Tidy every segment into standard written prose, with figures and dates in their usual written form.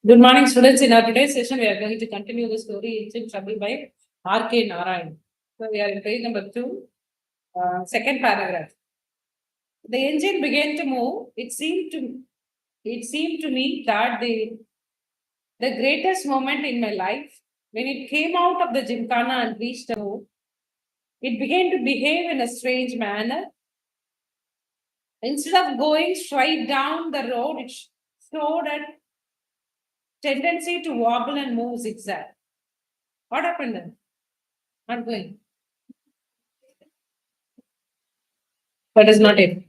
Good morning, students. In our today's session, we are going to continue the story Engine Trouble by R.K. Narayan. So, we are in page number 2, second paragraph. The engine began to move. It seemed to me that the greatest moment in my life, when it came out of the gymkhana and reached the road, it began to behave in a strange manner. Instead of going straight down the road, it showed a tendency to wobble and move zigzag. What happened then? Not going. That is not it.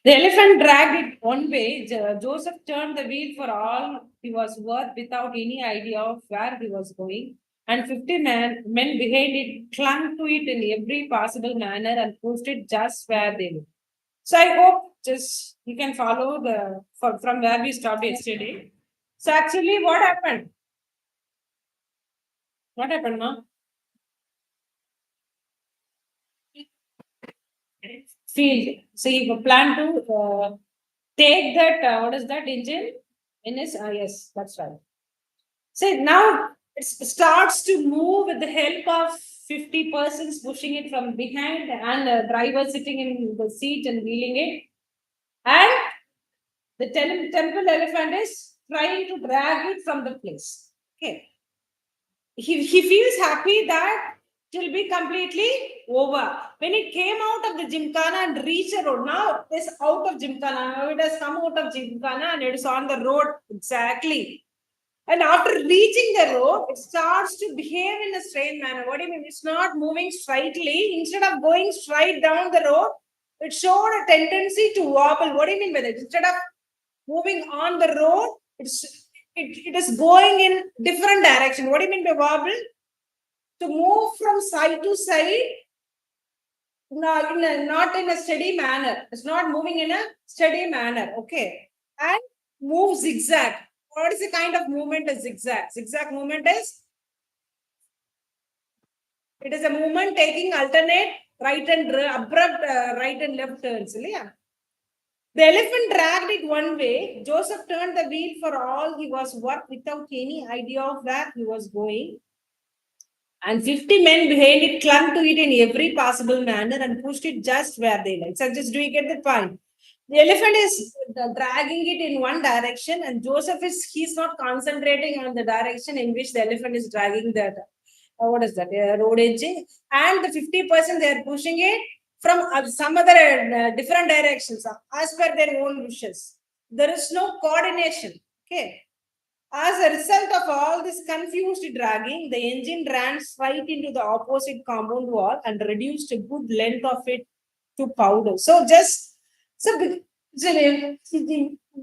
The elephant dragged it one way. Joseph turned the wheel for all he was worth without any idea of where he was going. And 50 men behind it clung to it in every possible manner and pushed it just where they were. So I hope just you can follow from where we stopped yesterday. So actually, what happened? What happened, ma? Field. So you plan to take that, what is that engine? Yes, that's right. So now it starts to move with the help of 50 persons pushing it from behind and a driver sitting in the seat and wheeling it. And the temple elephant is trying to drag it from the place. Okay. He feels happy that it will be completely over. When it came out of the gymkhana and reached the road, now it is out of gymkhana. Now it has come out of gymkhana and it is on the road exactly. And after reaching the road, it starts to behave in a strange manner. What do you mean? It's not moving straightly. Instead of going straight down the road, it showed a tendency to wobble. What do you mean by that? Instead of moving on the road, it is going in different direction. What do you mean by wobble? To move from side to side, not in a steady manner. It's not moving in a steady manner. Okay. And move zigzag. What is the kind of movement is zigzag? Zigzag movement is it is a movement taking alternate right and abrupt right and left turns. Yeah. The elephant dragged it one way. Joseph turned the wheel for all he was worth without any idea of where he was going. And 50 men behind it clung to it in every possible manner and pushed it just where they liked. So, just do you get the point? The elephant is dragging it in one direction, and Joseph he's not concentrating on the direction in which the elephant is dragging that. What is that? Road edging. And the 50% they are pushing it from some other different directions as per their own wishes. There is no coordination. Okay. As a result of all this confused dragging, the engine ran straight into the opposite compound wall and reduced a good length of it to powder. So if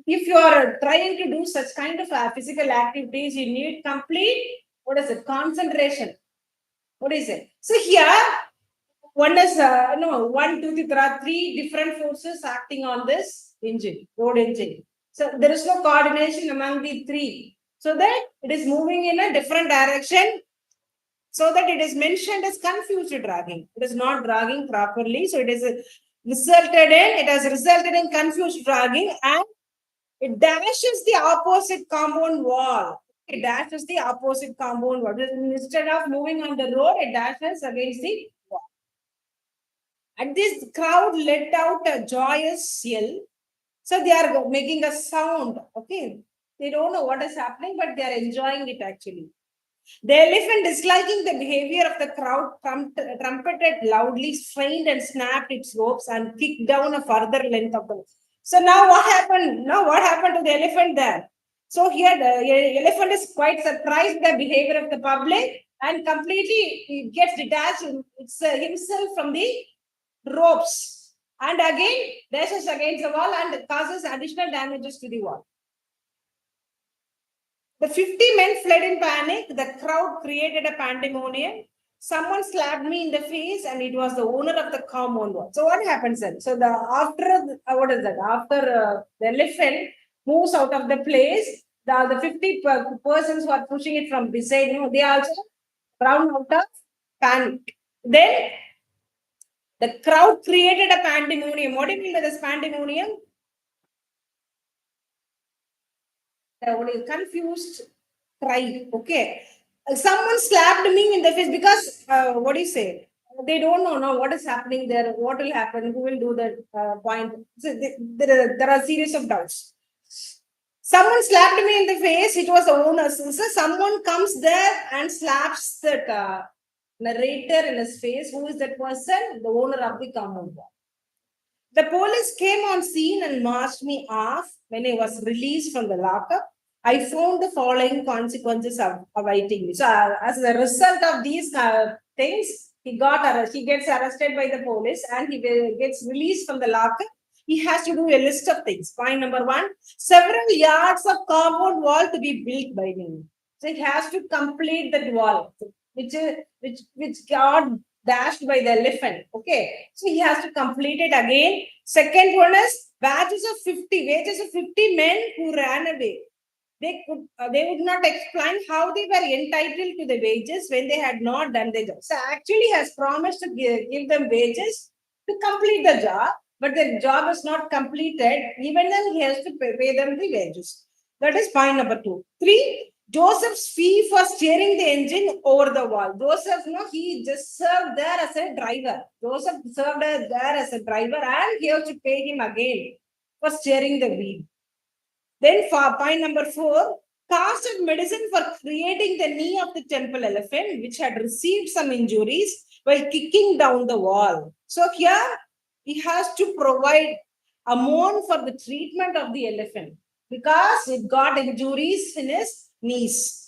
you are trying to do such kind of physical activities, you need complete, what is it, concentration. What is it? So here, one is, one, two, three, there are three different forces acting on this engine, road engine. So there is no coordination among the three. So that it is moving in a different direction. So that it is mentioned as confused dragging. It is not dragging properly. So it has resulted in confused dragging, and it dashes the opposite compound wall. It dashes the opposite compound wall. Instead of moving on the road, it dashes against the wall. And this crowd let out a joyous yell. So they are making a sound. Okay. They don't know what is happening, but they are enjoying it actually. The elephant, disliking the behavior of the crowd, trumpeted loudly, strained and snapped its ropes and kicked down a further length of the. So now what happened? Now what happened to the elephant there? So here the elephant is quite surprised by the behavior of the public and completely it gets detached himself from the ropes and again dashes against the wall and causes additional damages to the wall. The 50 men fled in panic. The crowd created a pandemonium. Someone slapped me in the face, and it was the owner of the compound wall. So what happens then? So what is that? After the elephant moves out of the place, the 50 persons who are pushing it from beside, they also run out of panic. Then the crowd created a pandemonium. What do you mean by this pandemonium? confused cry. Okay. Someone slapped me in the face because what do you say? They don't know now what is happening there, what will happen, who will do the point. So there are a series of doubts. Someone slapped me in the face. It was the owner. So someone comes there and slaps that narrator in his face. Who is that person? The owner of the compound. The police came on scene and marched me off. When I was released from the lockup, I found the following consequences of awaiting me. So, as a result of these things, he gets arrested by the police and he gets released from the lockup. He has to do a list of things. Point number one: several yards of compound wall to be built by him. So he has to complete that wall, which got dashed by the elephant. Okay, so he has to complete it again. Second one is wages of 50 men who ran away. They would not explain how they were entitled to the wages when they had not done the job. So actually, he has promised to give them wages to complete the job, but the job is not completed. Even then, he has to pay them the wages. That is point number two. Three, Joseph's fee for steering the engine over the wall. Joseph, he just served there as a driver. Joseph served there as a driver and he has to pay him again for steering the wheel. Then for point number four, cost of medicine for creating the knee of the temple elephant, which had received some injuries while kicking down the wall. So here he has to provide amount for the treatment of the elephant because it got injuries in his knees.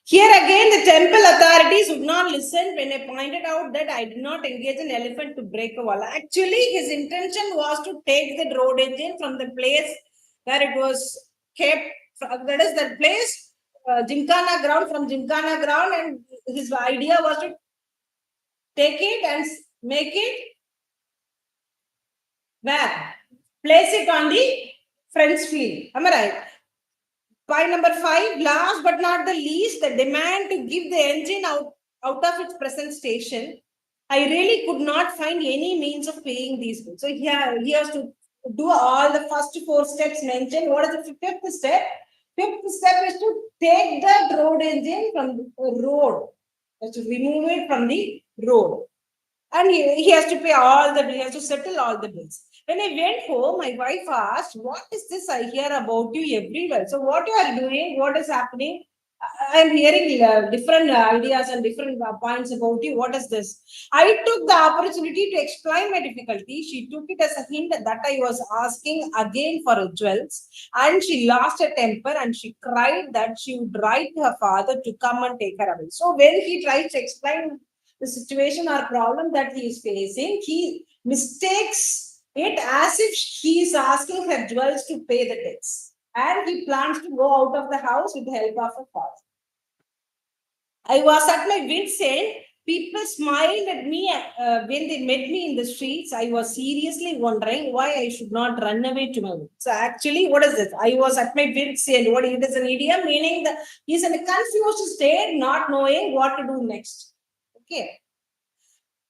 Here again, the temple authorities would not listen when I pointed out that I did not engage an elephant to break a wall. Actually, his intention was to take the road engine from the place where it was kept. That is that place, Gymkhana ground, from Gymkhana ground, and his idea was to take it and make it where? Place it on the French field. Am I right? Point number five, last but not the least, the demand to give the engine out of its present station. I really could not find any means of paying these bills. So he has to do all the first four steps mentioned. What is the fifth step? Fifth step is to take the road engine from the road. To remove it from the road. And he has to pay all the bills, he has to settle all the bills. When I went home, my wife asked, "What is this I hear about you everywhere? So, what you are doing? What is happening? I'm hearing different ideas and different points about you. What is this?" I took the opportunity to explain my difficulty. She took it as a hint that I was asking again for jewels, and she lost her temper and she cried that she would write to her father to come and take her away. So, when he tried to explain the situation or problem that he is facing, he mistakes it as if he is asking her jewels to pay the debts. And he plans to go out of the house with the help of a father. I was at my wit's end. People smiled at me when they met me in the streets. I was seriously wondering why I should not run away to my home. So actually, what is this? I was at my wit's end. What it is an idiom meaning that he's in a confused state, not knowing what to do next. Okay.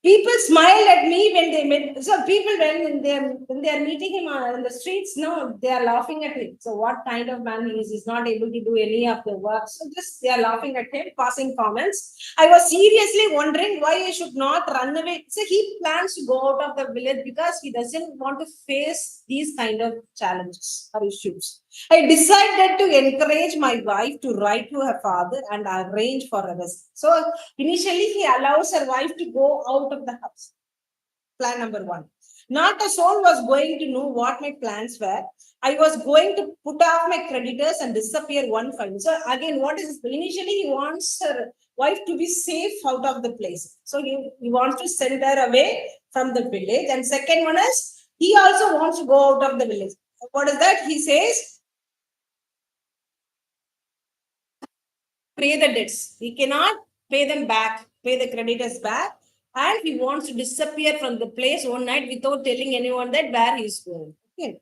People smiled at me when they met. So people when they are meeting him on the streets, no, they are laughing at him. So what kind of man he is? He's not able to do any of the work. So just they are laughing at him, passing comments. I was seriously wondering why I should not run away. So he plans to go out of the village because he doesn't want to face these kind of challenges or issues. I decided to encourage my wife to write to her father and arrange for a visit. So initially, he allows her wife to go out of the house. Plan number one. Not a soul was going to know what my plans were. I was going to put off my creditors and disappear one fine. So again, what is this? Initially he wants her wife to be safe out of the place. So he wants to send her away from the village. And second one is he also wants to go out of the village. What is that? He says, pay the debts. He cannot pay them back, pay the creditors back, and he wants to disappear from the place one night without telling anyone that where he is going. Okay.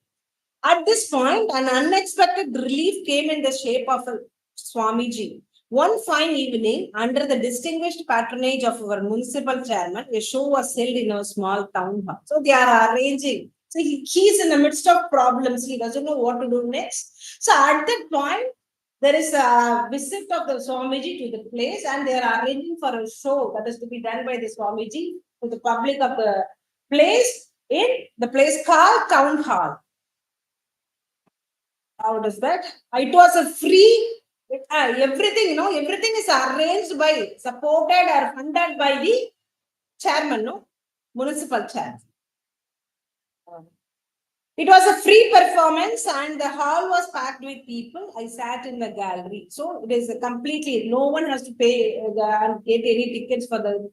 At this point, an unexpected relief came in the shape of a Swamiji. One fine evening, under the distinguished patronage of our municipal chairman, a show was held in a small town hall. So they are arranging So he's in the midst of problems. He doesn't know what to do next. So at that point, there is a visit of the Swamiji to the place, and they are arranging for a show that is to be done by the Swamiji to the public of the place in the place called Town Hall. How does that? It was a free, everything, everything is arranged by, supported or funded by the chairman, municipal chair. It was a free performance and the hall was packed with people. I sat in the gallery. So it is a completely, no one has to pay and get any tickets for the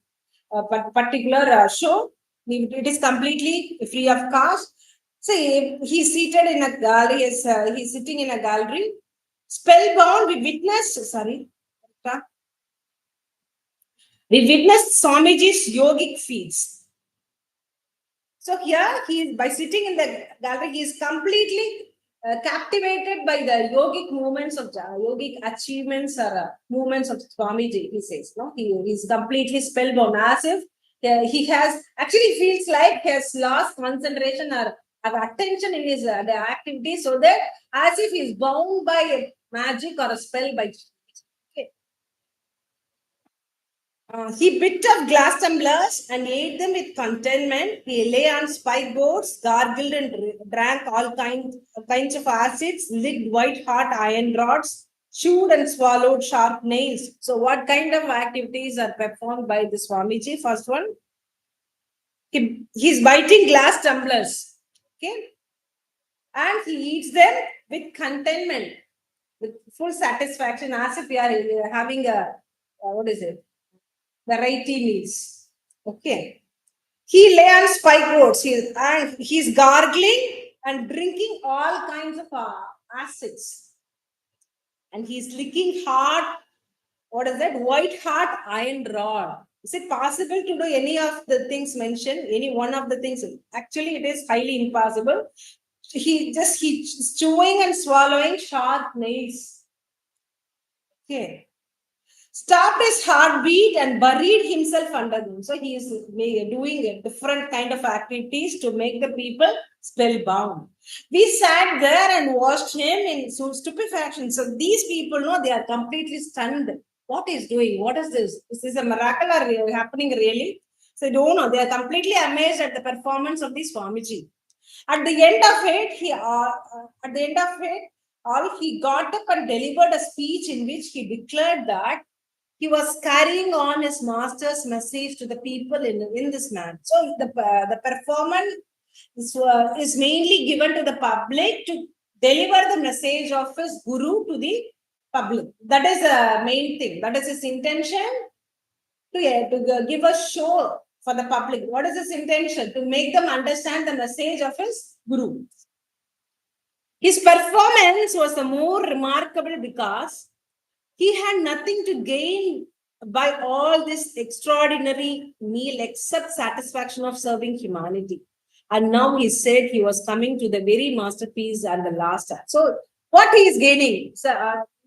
particular show. It is completely free of cost. So he's seated in a gallery, he's sitting in a gallery. Spellbound, we witnessed Swamiji's yogic feats. So here he is, by sitting in the gallery, he is completely captivated by the yogic movements of yogic achievements or movements of Swamiji. He says, no, he is completely spellbound, as if he has actually feels like he has lost concentration or attention in his the activity, so that as if he is bound by magic or a spell by. He picked up glass tumblers and ate them with contentment. He lay on spike boards, gargled and drank all kinds of acids, licked white hot iron rods, chewed and swallowed sharp nails. So, what kind of activities are performed by the Swamiji? First one, he's biting glass tumblers, okay, and he eats them with contentment, with full satisfaction, as if we are having a what is it? Variety meals. Okay. He lay on spike boards and he's gargling and drinking all kinds of acids. And he's licking hard, what is that? White hot iron rod. Is it possible to do any of the things mentioned? Any one of the things? Actually, it is highly impossible. He's chewing and swallowing sharp nails. Okay. Stopped his heartbeat and buried himself under them. So he is doing a different kind of activities to make the people spellbound. We sat there and watched him in stupefaction. So these people know they are completely stunned. What is doing? What is this? Is this a miracle or happening really? So they don't know. They are completely amazed at the performance of this Swamiji. At the end of it, he got up and delivered a speech in which he declared that he was carrying on his master's message to the people in this man. So the performance is mainly given to the public to deliver the message of his guru to the public. That is the main thing. That is his intention to give a show for the public. What is his intention? To make them understand the message of his guru. His performance was the more remarkable because he had nothing to gain by all this extraordinary meal except satisfaction of serving humanity. And now he said he was coming to the very masterpiece and the last act. So what he is gaining?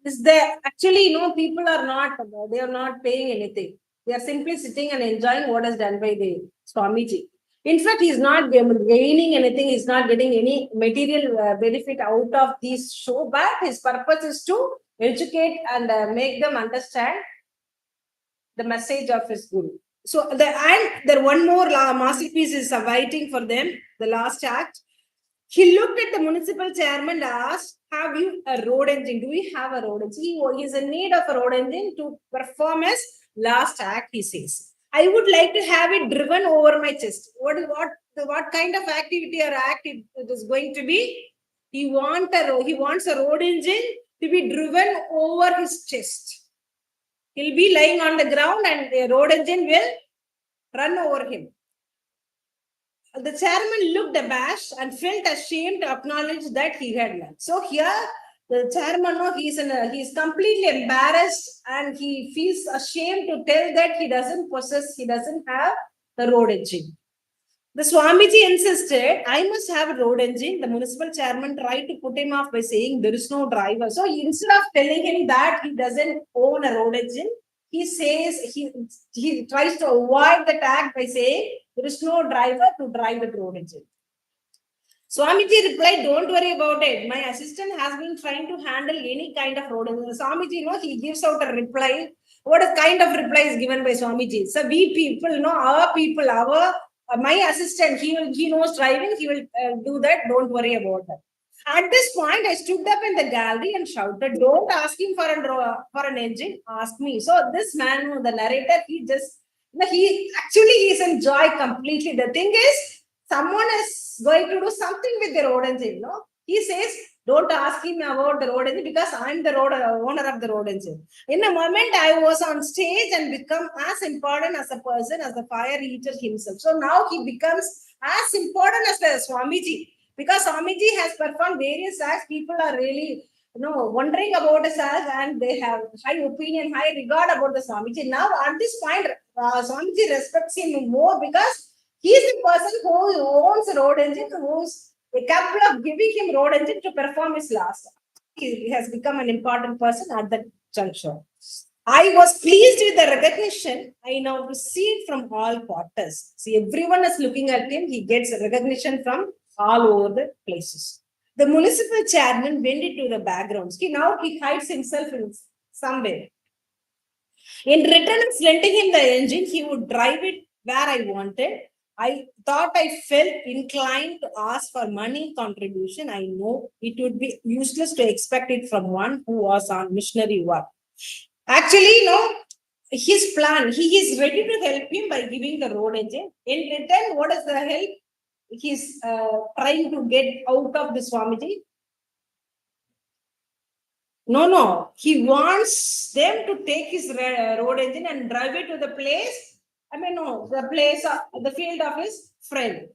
Is there actually, people are not, they are not paying anything. They are simply sitting and enjoying what is done by the Swamiji. In fact, he's not gaining anything. He's not getting any material benefit out of this show, but his purpose is to educate and make them understand the message of his guru. So there one more masterpiece is awaiting for them, the last act. He looked at the municipal chairman and asked, have you a road engine? Do we have a road engine? He is in need of a road engine to perform his last act, he says. I would like to have it driven over my chest. What kind of activity or act it is going to be? He wants a road engine to be driven over his chest. He'll be lying on the ground and the road engine will run over him. The chairman looked abashed and felt ashamed to acknowledge that he had learned. So here, the chairman, he's completely embarrassed and he feels ashamed to tell that he doesn't have the road engine. The Swamiji insisted, I must have a road engine. The municipal chairman tried to put him off by saying there is no driver. So instead of telling him that he doesn't own a road engine, he says he tries to avoid the act by saying there is no driver to drive the road engine. Swamiji replied, don't worry about it. My assistant has been trying to handle any kind of road. Swamiji, he gives out a reply. What a kind of reply is given by Swamiji? So we people, our people, my assistant, he knows driving. He will do that. Don't worry about that. At this point, I stood up in the gallery and shouted, don't ask him for an engine, ask me. So this man, the narrator, he's in joy completely. The thing is, someone is going to do something with the road engine, He says, don't ask him about the road engine because I'm the owner of the road engine. In a moment, I was on stage and become as important as a person as the fire eater himself. So now he becomes as important as the Swamiji. Because Swamiji has performed various acts, people are really wondering about his acts and they have high opinion, high regard about the Swamiji. Now at this point, Swamiji respects him more because he is the person who owns road engine, who's capable of giving him road engine to perform his last. He has become an important person at that juncture. I was pleased with the recognition I now received from all quarters. See, everyone is looking at him. He gets recognition from all over the places. The municipal chairman went into the background. See, now he hides himself in somewhere. In return of lending him the engine, he would drive it where I wanted. I thought I felt inclined to ask for money contribution. I know it would be useless to expect it from one who was on missionary work. Actually, his plan, he is ready to help him by giving the road engine. In return, what is the help he's trying to get out of the Swamiji? No. He wants them to take his road engine and drive it to the place. The place, the field of his friend.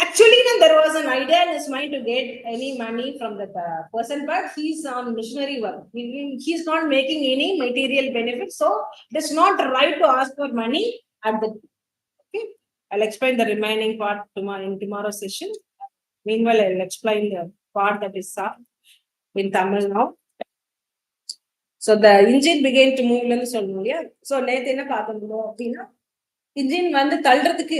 Actually, there was an idea in his mind to get any money from the person, but he's on missionary work. He's not making any material benefit, so it's not right to ask for money at the. Okay, I'll explain the remaining part in tomorrow's session. Meanwhile, I'll explain the part that is in Tamil now. So the engine began to move. So நேத்து என்ன பார்த்தோம் அப்படின்னா engine வந்து தள்ளுறதுக்கு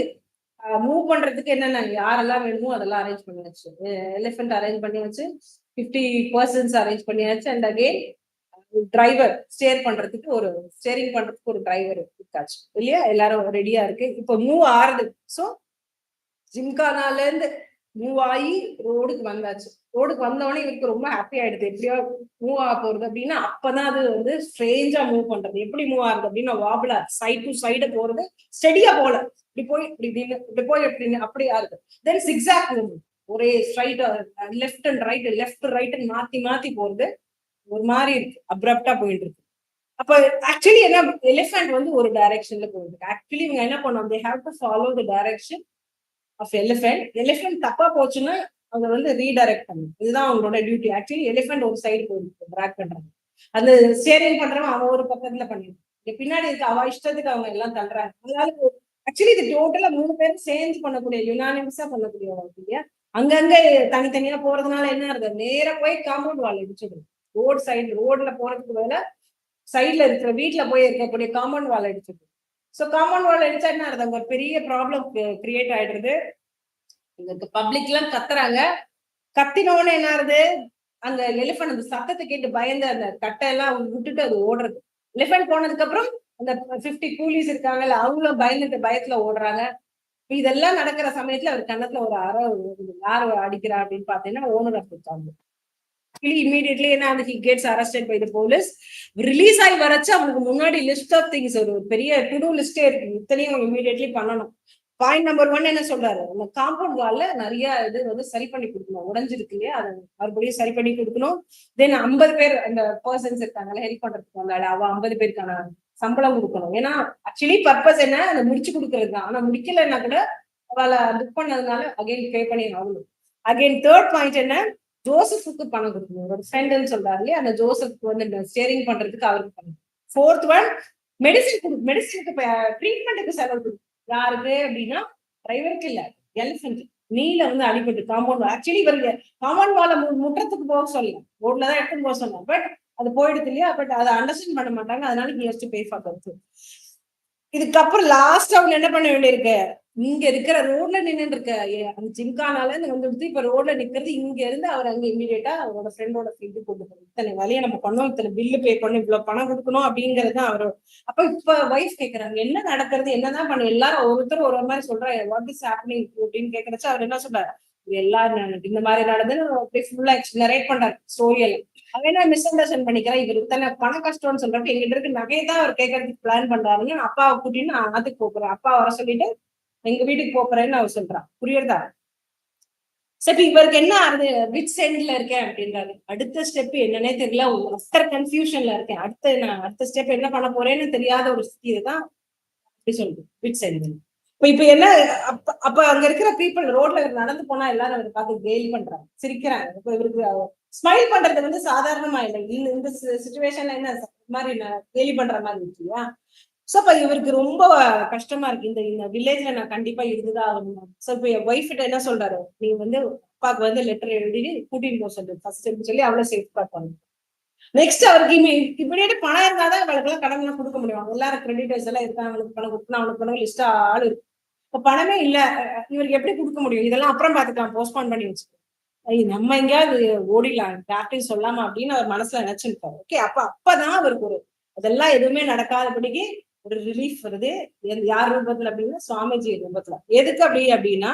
move பண்றதுக்கு என்னென்ன யாரெல்லாம் வேணுமோ அதெல்லாம் அரேஞ்ச் பண்ணியாச்சு. எலிஃபென்ட் அரேஞ்ச் பண்ணியாச்சு, 50 பர்சன்ஸ் அரேஞ்ச் பண்ணியாச்சு. அண்ட் அகெயின் டிரைவர் ஸ்டேரிங் பண்றதுக்கு ஒரு டிரைவர் இருக்காச்சு இல்லையா? எல்லாரும் ரெடியா இருக்கு. இப்போ மூவ் ஆறுது. ஸோ ஜிம்கானால இருந்து மூவ் ஆகி ரோடுக்கு வந்தாச்சு. ரோடுக்கு வந்தவொடனே இவருக்கு ரொம்ப ஹாப்பி ஆயிடுது. எப்படியோ மூவ் ஆக போறது அப்படின்னா அப்பதான் அது வந்து ஸ்ட்ரேஞ்சா மூவ் பண்றது. எப்படி மூவ் ஆகுது அப்படின்னா வாபிளா சைட் டு சைடு போறது, ஸ்டெடியா போல இப்படி போய் இப்படி போய் எப்படின்னு அப்படி ஆகுது. தென் சிக்ஸாக் மூவ்மெண்ட், ஒரே ஸ்ட்ரைட் லெஃப்ட் அண்ட் ரைட் மாத்தி போறது ஒரு மாதிரி இருக்கு, அப்ரப்டா போயிட்டு இருக்கு. அப்ப ஆக்சுவலி என்ன, எலிஃபென்ட் வந்து ஒரு டைரக்ஷன்ல போயிருக்கு. ஆக்சுவலி இவங்க என்ன பண்ணுவோம், they have to follow the direction of elephant. Elephant தப்பா போச்சுன்னா அவங்க வந்து ரீடைரக்ட் பண்ணும். இதுதான் அவங்களோட டியூட்டி. ஆக்சுவலி எலிஃபென்ட் ஒரு சைடு போயிருக்கு டிராக் பண்றாங்க, அந்த ஸ்டேரிங் பண்றவன் அவன் ஒரு பக்கத்துல பண்ணிருக்கு, பின்னாடி இருக்கு அவ இஷ்டத்துக்கு அவங்க எல்லாம் தள்ளுறாங்க. அதனால ஆக்சுவலி இது டோட்டலா 3 பேரும் சேர்ந்து பண்ணக்கூடிய, யுனானிமஸா பண்ணக்கூடிய இல்லையா? அங்கங்க தனித்தனியா போறதுனால என்ன ஆகுது, நேரா போய் காம்பவுண்ட் வால் அடிச்சிடும். ரோட்ல போறதுக்கு பதில சைட்ல இருக்கிற வீட்டுல போய் இருக்கக்கூடிய காம்பவுண்ட் வால் அடிச்சிடும். சோ காம்பவுண்ட் வால் அடிச்சா என்ன ஆகுது, அங்க ஒரு பெரிய ப்ராப்ளம் கிரியேட் ஆயிடுறது. இங்க பப்ளிக் எல்லாம் கத்துறாங்க. கத்தினோன்னு என்ன ஆகுது, அங்க எலிஃபென்ட் அந்த சத்தத்தை கேட்டு பயந்து அந்த கட்டை எல்லாம் விட்டுட்டு அது ஓடுறது. எலிஃபென்ட் போனதுக்கு அப்புறம் அந்த 50 கூலிஸ் இருக்காங்கல்ல, அவங்களும் பயத்துல ஓடுறாங்க. இதெல்லாம் நடக்கிற சமயத்துல அவர் கண்ணத்துல ஒரு யார் அடிக்கிறா அப்படின்னு பாத்தீங்கன்னா owner of the compound. immediately he gets arrested by the police. Release ஆகி வரச்சு அவனுக்கு முன்னாடி லிஸ்ட் ஆஃப் திங்ஸ், ஒரு பெரிய டு டூ லிஸ்டே இருக்கு. இத்தனையும் இமீடியட்லி பண்ணணும். பாயிண்ட் நம்பர் 1 என்ன சொல்றாரு, அந்த காம்பவுண்ட் வால்ல நிறைய இது வந்து சரி பண்ணி கொடுக்கணும், உடஞ்சிருக்கு இல்லையா, அதை மறுபடியும் சரி பண்ணி கொடுக்கணும். தென் 50 பேர் அந்த பர்சன்ஸ் இருக்காங்கல்ல ஹெல்ப் பண்றதுக்கு வந்தாரு, அவ 50 பேருக்கான சம்பளம் கொடுக்கணும். ஏன்னா ஆக்சுவலி பர்பஸ் என்ன, அதை முடிச்சு கொடுக்கறது தான். ஆனா முடிக்கலன்னா கூட அவளை புக் பண்ணதுனால அகைன் பே பண்ணி ஆகணும். அகைன் தேர்ட் பாயிண்ட் என்ன, ஜோசப்புக்கு பணம் கொடுக்கணும். ஒரு ஃப்ரெண்டுன்னு சொல்றாரு இல்லையா, அந்த ஜோசப்புக்கு வந்து ஸ்டேரிங் பண்றதுக்கு அவருக்கு பண்ணணும். ஃபோர்த் ஒன், மெடிசினுக்கு ட்ரீட்மெண்ட்டுக்கு செலவு கொடுக்கும். யாருக்கு அப்படின்னா டிரைவருக்கு இல்ல, எலிஃபென்ட் நீல வந்து அடிபட்டு காம்பவுண்ட். ஆக்சுவலி இவருக்கு காம்பவுண்ட் வால முற்றத்துக்கு போக சொல்லலாம், ரோட்ல தான் எடுத்துன்னு போக சொல்லலாம், பட் அது போயிடுது இல்லையா, பட் அதை அண்டர்ஸ்டாண்ட் பண்ண மாட்டாங்க. அதனால he has to pay for that. இதுக்கப்புறம் லாஸ்ட் அவங்க என்ன பண்ண வேண்டியிருக்கு, இங்க இருக்கிற ரோட்ல நின்னுட்டு இருக்க அந்த ஜிம்கானால வந்து இப்ப ரோட்ல நிக்கிறது, இங்க இருந்து அவர் அங்க இமீடியட்டா அவரோட ஃப்ரெண்டோட ஃபீல்டு கொண்டு போகணும். இத்தனை வேலையை நம்ம பண்ணோம், இத்தனை பில்லு பே பண்ணணும், இவ்வளவு பணம் கொடுக்கணும் அப்படிங்கிறது தான் அவரு. அப்ப இப்ப வைஃப் கேக்குறாங்க, என்ன நடக்கிறது, என்னதான் பண்ண, எல்லாரும் ஒருத்தர் ஒரு மாதிரி சொல்றாங்க, வாட் இஸ் ஹேப்பனிங் அப்படின்னு கேக்குறச்சு அவர் என்ன சொல்றாரு, எல்லாரும் இந்த மாதிரி நடந்து அப்படியே ஃபுல்லா நரேட் பண்றாரு ஸ்டோரி எல்லாம். அவன் என்ன மிஸ் அண்டர்ஸ்டாண்ட் பண்ணிக்கிறான், இவர் இத்தனை பண கஷ்டம்னு சொல்றப்ப எங்கிட்ட இருக்கு நகையை தான் அவர் கேட்கறதுக்கு பிளான் பண்றாருன்னு அப்பாவை கூட்டின்னு நான் ஆத்துக்கு போறேன், அப்பா வர சொல்லிட்டு எங்க வீட்டுக்கு போறேன்னு அவர் சொல்றான். புரியுறதா? சரி, இவருக்கு என்ன ஆகுது, விச் எண்ட்ல இருக்கேன் அப்படின்றாரு. அடுத்த ஸ்டெப் என்னன்னே தெரியல, ஆஃப்டர் கன்ஃபியூஷன்ல இருக்கேன். அடுத்த ஸ்டெப் என்ன பண்ண போறேன்னு தெரியாத ஒரு ஸ்திதி தான் அப்படி சொல்லுது, விச் எண்ட். இப்ப என்ன, அப்ப அங்க இருக்கிற பீப்புள் ரோட்ல நடந்து போனா எல்லாரும் அவரை பார்த்து கேலி பண்றாங்க, சிரிக்கிறாங்க. இப்ப இவருக்கு ஸ்மைல் பண்றது வந்து சாதாரணமா இல்லை, இந்த சிச்சுவேஷன்ல என்ன மாதிரி கேலி பண்ற மாதிரி இருக்கு இல்லையா. சோ அப்ப இவருக்கு ரொம்ப கஷ்டமா இருக்கு, இந்த வில்லேஜ்ல நான் கண்டிப்பா இருந்துதான் ஆகணும். சோ இப்ப என் ஒய்ஃப் கிட்ட என்ன சொல்றாரு, நீ வந்து அப்பாவுக்கு வந்து லெட்டர் எழுதி கூட்டிட்டு போக சொல்லு ஃபர்ஸ்ட் சொல்லி அவ்வளவு சேஃப் கார்ட் பண்ணும். நெக்ஸ்ட் அவருக்கு இப்படியே பணம் இருந்தாதான் அவளுக்கு எல்லாம் கடன் கொடுக்க முடியும். எல்லாரும் கிரெடிட்டர்ஸ் எல்லாம் இருக்காங்க, அவனுக்கு பணம் கொடுக்கணும், அவனுக்கு பணம் லிஸ்டா ஆளு இருக்கு. இப்ப பணமே இல்ல, இவருக்கு எப்படி கொடுக்க முடியும், இதெல்லாம் அப்புறம் பாத்துக்கலாம், போஸ்ட்பான் பண்ணி வச்சுக்கோ, நம்ம எங்கேயாவது ஓடிடலாம் யார்ட்டையும் சொல்லாம அப்படின்னு அவர் மனசுல நினைச்சிருப்பாரு. ஓகே, அப்பதான் அவருக்கு ஒரு அதெல்லாம் எதுவுமே நடக்காதபடிக்கு ஒரு ரிலீஃப் வருது. யார் ரூபத்துல அப்படின்னா சுவாமிஜி ரூபத்துல. எதுக்கு அப்படின்னா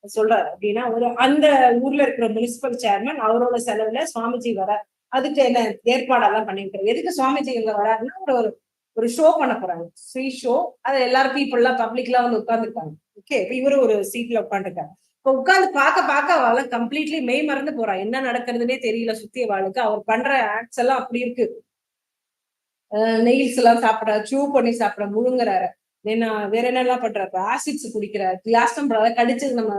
சொல்றாரு அப்படின்னா, ஒரு அந்த ஊர்ல இருக்கிற முனிசிபல் சேர்மன் அவரோட செலவுல சுவாமிஜி வர, அதுக்கு என்ன ஏற்பாடெல்லாம் பண்ணிருக்காரு. எதுக்கு சுவாமிஜி இங்க வராருன்னா ஒரு ஒரு ஷோ பண்ண போறாங்க, ஃப்ரீ ஷோ. அது எல்லாரும் பீப்புள் எல்லாம் பப்ளிக் எல்லாம் வந்து உட்கார்ந்துருக்காங்க. ஓகே, இவரு ஒரு சீட்ல உட்காந்துருக்காரு. இப்ப உட்காந்து பார்க்க அவளை கம்ப்ளீட்லி மெய் மறந்து போறா, என்ன நடக்கிறதுனே தெரியல சுத்தி அவளுக்கு. அவர் பண்ற ஆக்ட்ஸ் எல்லாம் அப்படி இருக்கு. நெயில்ஸ் எல்லாம் சாப்பிடுறாரு, சூ பண்ணி சாப்பிட, முழுங்குறாரு, வேற என்னெல்லாம் பண்றாரு, ஆசிட்ஸ் குடிக்கிறாரு, கிளாஸ் டம்ளரால கடிச்சு நம்ம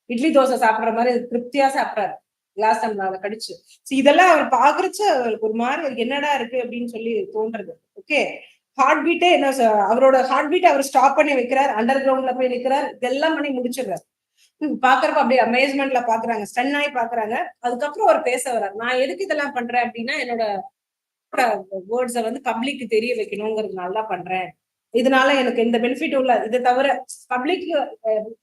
இட்லி தோசை சாப்பிடுற மாதிரி திருப்தியா சாப்பிடுறாரு, கிளாஸ் டம்ளரால கடிச்சு. இதெல்லாம் அவர் பாக்குறச்சு அவருக்கு ஒரு மாதிரி என்னடா இருக்கு அப்படின்னு சொல்லி தோன்றது. ஓகே, ஹார்ட் பீட்டே என்ன, அவரோட ஹார்ட் பீட் அவர் ஸ்டாப் பண்ணி வைக்கிறார், அண்டர் கிரவுண்ட்ல போய் நிக்கிறார், இதெல்லாம் பண்ணி முடிச்சிடுறாரு. பாக்குறப்ப அப்படியே அமேஸ்மெண்ட்ல பாக்குறாங்க, ஸ்டன் ஆகி பாக்குறாங்க. அதுக்கப்புறம் அவர் பேச வர்றாரு, நான் எதுக்கு இதெல்லாம் பண்றேன் அப்படின்னா என்னோட வேர்ட்ஸ வந்து பப்ளிக் தெரிய வைக்கணுங்கிறதுனால தான் பண்றேன். இதனால எனக்கு இந்த பெனிஃபிட் உள்ள, இதை தவிர பப்ளிக்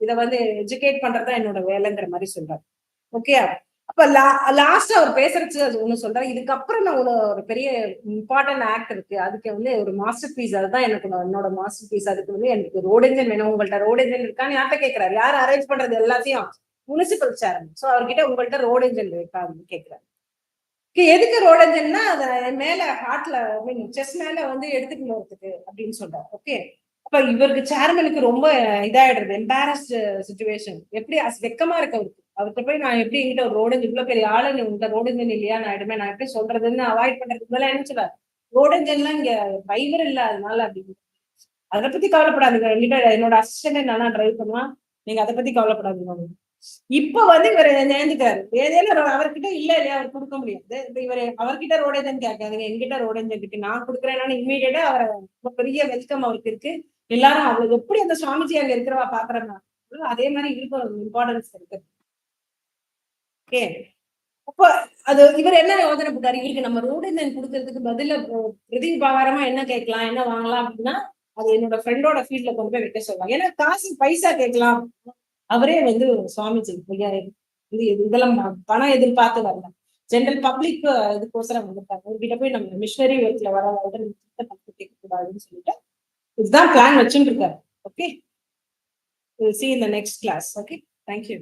இதை வந்து எஜுகேட் பண்றதுதான் என்னோட வேலைங்கிற மாதிரி சொல்றாரு. ஓகே, அப்ப லாஸ்டா அவர் பேசுறது ஒண்ணு சொல்றாரு, இதுக்கப்புறம் நான் ஒரு பெரிய இம்பார்ட்டன்ட் ஆக்ட் இருக்கு, அதுக்கு வந்து ஒரு மாஸ்டர் பீஸ், அதுதான் எனக்கு என்னோட மாஸ்டர் பீஸ். அதுக்கு வந்து எனக்கு ரோட் என்ஜின் வேணும், உங்கள்ட்ட ரோட் என்ஜின் இருக்கான்னு யார்கிட்ட கேட்கிறாரு, யார் அரேஞ்ச் பண்றது எல்லாத்தையும், முனிசிபல் சேர்மன். சோ அவர்கிட்ட உங்கள்ட்ட ரோட் என்ஜின் இருக்கா அப்படின்னு கேட்கிறாரு. எதுக்கு ரோட் என்ஜின்னா அத மேல ஹார்ட்ல மீன் செஸ் மேல வந்து எடுத்துட்டு போறதுக்கு அப்படின்னு சொல்றாரு. ஓகே, அப்ப இவருக்கு சேர்மனுக்கு ரொம்ப இதாயிடுறது, எம்பாரஸ்ட் சுச்சுவேஷன். எப்படி வெக்கமா இருக்கு அவருக்கு. அவர்கிட்ட போய் நான் எப்படி எங்கிட்ட ஒரு ரோடு இவ்வளவு பெரிய ஆளு, உங்க ரோடு என்ஜின் இல்லையா, நான் எடுமே, நான் எப்படி சொல்றதுன்னு அவாய்ட் பண்றதுக்கு மேல என்ன சொல்றாரு, ரோடு என்ஜின்லாம் இங்க டிரைவர் இல்ல அதனால அப்படின்னு. அதை பத்தி கவலைப்படாதீங்க, என்கிட்ட என்னோட அசிஸ்டன்ட் நல்லா டிரைவ் பண்ணுவான், நீங்க அதை பத்தி கவலைப்படாதீங்க. இப்ப வந்து இவர் நேர்ந்துட்டாரு, ஏதேனும் அவர்கிட்ட இல்ல இல்லையா அவர் கொடுக்க முடியாது. இப்ப இவர் அவர்கிட்ட ரோடேஜன் கேட்காதுங்க, என்கிட்ட ரோடேஜன் இருக்கு, நான் கொடுக்குறேன்னு இம்மீடியட்டா அவரை பெரிய வெல்கம் அவருக்கு இருக்கு. எல்லாரும் அவளுக்கு எப்படி அந்த சுவாமிஜி அங்க இருக்கிறவா பாக்குறாங்க, அதே மாதிரி இருக்கும் இம்பார்ட்டன்ஸ் இருக்கு. ஓகே, அப்போ அது இவர் என்ன யோசனை போட்டாரு, இவருக்கு நம்ம ரோடேஜன் கொடுக்கறதுக்கு பதில பிரதி உபகாரமா என்ன கேட்கலாம், என்ன வாங்கலாம் அப்படின்னா, அது என்னோட ஃப்ரெண்டோட ஃபீல்ட்ல கொண்டு போய் வைக்க சொல்லலாம். ஏன்னா காசு பைசா கேட்கலாம், அவரே வந்து சுவாமிஜி இதெல்லாம் பணம் எதிர்பார்த்து வரல, ஜெனரல் பப்ளிக் இதுக்கோசரம் வந்திருக்காங்க, உங்ககிட்ட போய் நம்ம மிஷனரி ஒர்க்ல வர கேட்க கூடாதுன்னு சொல்லிட்டு இதுதான் பிளான் வச்சுட்டு இருக்காரு. Okay, see in the next class. Okay, thank you.